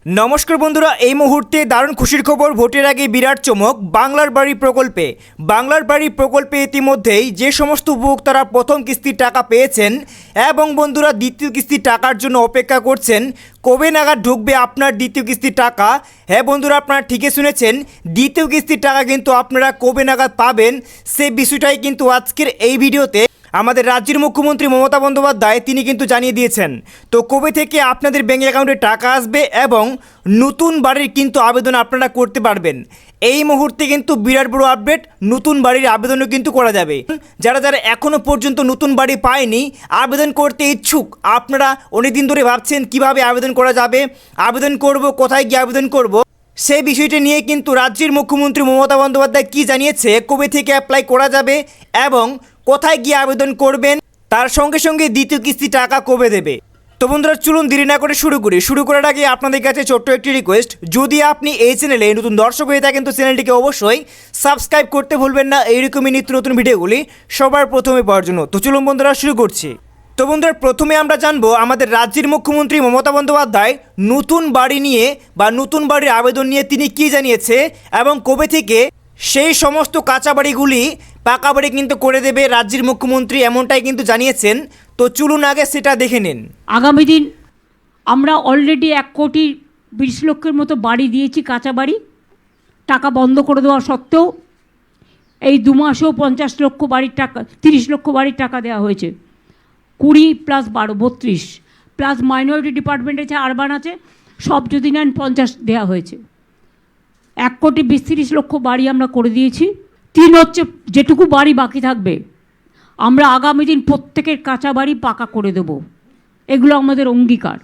নমস্কার বন্ধুরা, এই মুহূর্তে দারুণ খুশির খবর। ভোটের আগে বিরাট চমক বাংলার বাড়ি প্রকল্পে ইতিমধ্যেই যে সমস্ত উপভোক্তারা প্রথম কিস্তির টাকা পেয়েছেন এবং বন্ধুরা দ্বিতীয় কিস্তির টাকার জন্য অপেক্ষা করছেন কবে নাগাদ ঢুকবে আপনার দ্বিতীয় কিস্তির টাকা। হ্যাঁ বন্ধুরা, আপনারা ঠিকই শুনেছেন, দ্বিতীয় কিস্তির টাকা কিন্তু আপনারা কবে নাগাদ পাবেন সেই বিষয়টাই কিন্তু আজকের এই ভিডিওতে আমাদের রাজ্যের মুখ্যমন্ত্রী মমতা বন্দ্যোপাধ্যায় তিনি কিন্তু জানিয়ে দিয়েছেন। তো কবে থেকে আপনাদের ব্যাঙ্ক অ্যাকাউন্টে টাকা আসবে এবং নতুন বাড়ির কিন্তু আবেদন আপনারা করতে পারবেন। এই মুহূর্তে কিন্তু বিরাট বড় আপডেট, নতুন বাড়ির আবেদনও কিন্তু করা যাবে। যারা যারা এখনও পর্যন্ত নতুন বাড়ি পায়নি, আবেদন করতে ইচ্ছুক, আপনারা অনেকদিন ধরে ভাবছেন কিভাবে আবেদন করা যাবে, আবেদন করব, কোথায় গিয়ে আবেদন করব, সেই বিষয়টি নিয়ে কিন্তু রাজ্যের মুখ্যমন্ত্রী মমতা বন্দ্যোপাধ্যায় কী জানিয়েছে, কবে থেকে অ্যাপ্লাই করা যাবে এবং কোথায় গিয়ে আবেদন করবেন, তার সঙ্গে সঙ্গে দ্বিতীয় কিস্তি টাকা কবে দেবে। তো বন্ধুরা চলুন দেরি না করে শুরু করার আগে আপনাদের কাছে ছোট্ট একটি রিকোয়েস্ট, যদি আপনি এই চ্যানেলে নতুন দর্শক হয়ে থাকেন তো চ্যানেলটিকে অবশ্যই সাবস্ক্রাইব করতে ভুলবেন না, এইরকমই নিত্য নতুন ভিডিওগুলি সবার প্রথমে পাওয়ার জন্য। তো চলুন বন্ধুরা শুরু করছি। তো বন্ধুরা প্রথমে আমরা জানবো আমাদের রাজ্যের মুখ্যমন্ত্রী মমতা বন্দ্যোপাধ্যায় নতুন বাড়ি নিয়ে বা নতুন বাড়ির আবেদন নিয়ে তিনি কী জানিয়েছে এবং কবে থেকে সেই সমস্ত কাঁচা বাড়িগুলি পাকা বাড়ি কিন্তু করে দেবে রাজ্যের মুখ্যমন্ত্রী, এমনটাই কিন্তু জানিয়েছেন। তো চলুন আগে সেটা দেখে নিন। আগামী দিন আমরা অলরেডি 1,20,00,000 মতো বাড়ি দিয়েছি, কাঁচা বাড়ি। টাকা বন্ধ করে দেওয়া সত্ত্বেও এই 2 মাসেও 50 লক্ষ বাড়ির টাকা, 30 লক্ষ বাড়ির টাকা দেওয়া হয়েছে। 20 + 12 32 প্লাস মাইনরিটি ডিপার্টমেন্ট আছে, আরবান আছে, সব যদি নেন 50 দেওয়া হয়েছে। 1,20,30,00,000 বাড়ি আমরা করে দিয়েছি। 3 হচ্ছে যেটুকু বাড়ি বাকি থাকবে আমরা আগামী দিন প্রত্যেকের কাঁচা বাড়ি পাকা করে দেব, এগুলো আমাদের অঙ্গীকার।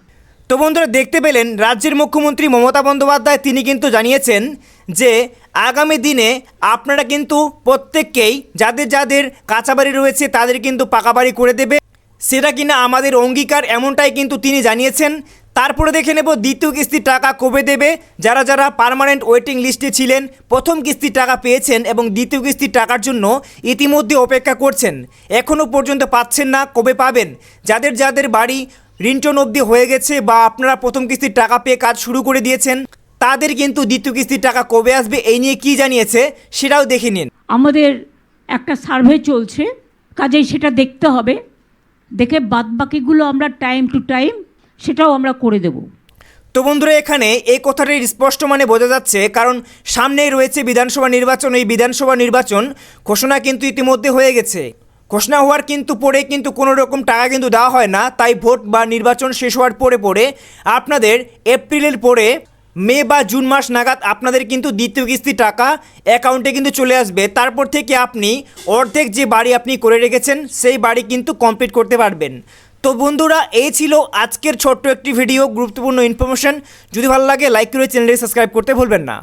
তো বন্ধুরা দেখতে পেলেন রাজ্যের মুখ্যমন্ত্রী মমতা বন্দ্যোপাধ্যায় তিনি কিন্তু জানিয়েছেন যে আগামী দিনে আপনারা কিন্তু প্রত্যেককেই যাদের যাদের কাঁচা বাড়ি রয়েছে তাদের কিন্তু পাকা বাড়ি করে দেবে, সেটা কিনা আমাদের অঙ্গীকার, এমনটাই কিন্তু তিনি জানিয়েছেন। তারপরে দেখে নেব দ্বিতীয় কিস্তির টাকা কবে দেবে। যারা যারা পার্মানেন্ট ওয়েটিং লিস্টে ছিলেন, প্রথম কিস্তির টাকা পেয়েছেন এবং দ্বিতীয় কিস্তির টাকার জন্য ইতিমধ্যে অপেক্ষা করছেন, এখনও পর্যন্ত পাচ্ছেন না, কবে পাবেন। যাদের যাদের বাড়ি রিন্টন অবধি হয়ে গেছে বা আপনারা প্রথম কিস্তির টাকা পেয়ে কাজ শুরু করে দিয়েছেন, তাদের কিন্তু দ্বিতীয় কিস্তির টাকা কবে আসবে এই নিয়ে কী জানিয়েছে সেটাও দেখে নিন। আমাদের একটা সার্ভে চলছে, কাজেই সেটা দেখতে হবে, দেখে বাদবাকিগুলো আমরা টাইম টু টাইম সেটাও আমরা করে দেব। তো বন্ধুরা এখানে এই কথাটাই স্পষ্ট মানে বোঝা যাচ্ছে, কারণ সামনেই রয়েছে বিধানসভা নির্বাচন। এই বিধানসভা নির্বাচন ঘোষণা কিন্তু ইতিমধ্যে হয়ে গেছে। ঘোষণা হওয়ার কিন্তু পরে কিন্তু কোনো রকম টাকা কিন্তু দেওয়া হয় না, তাই ভোট বা নির্বাচন শেষ হওয়ার পরে আপনাদের এপ্রিলের পরে মে বা জুন মাস নাগাদ আপনাদের কিন্তু দ্বিতীয় কিস্তি টাকা অ্যাকাউন্টে কিন্তু চলে আসবে। তারপর থেকে আপনি অর্ধেক যে বাড়ি আপনি করে রেখেছেন সেই বাড়ি কিন্তু কমপ্লিট করতে পারবেন। তো বন্ধুরা এই ছিল আজকের ছোট্ট একটি ভিডিও, গুরুত্বপূর্ণ ইনফরমেশন। যদি ভালো লাগে লাইক করে চ্যানেলটি সাবস্ক্রাইব করতে ভুলবেন না।